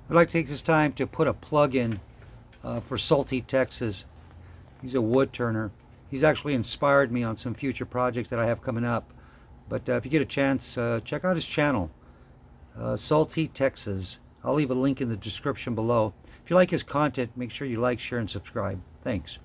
I'd like to take this time to put a plug in for Salty, Texas. He's a wood turner. He's actually inspired me on some future projects that I have coming up. But if you get a chance, check out his channel, Salty, Texas. I'll leave a link in the description below. If you like his content, make sure you like, share, and subscribe. Thanks.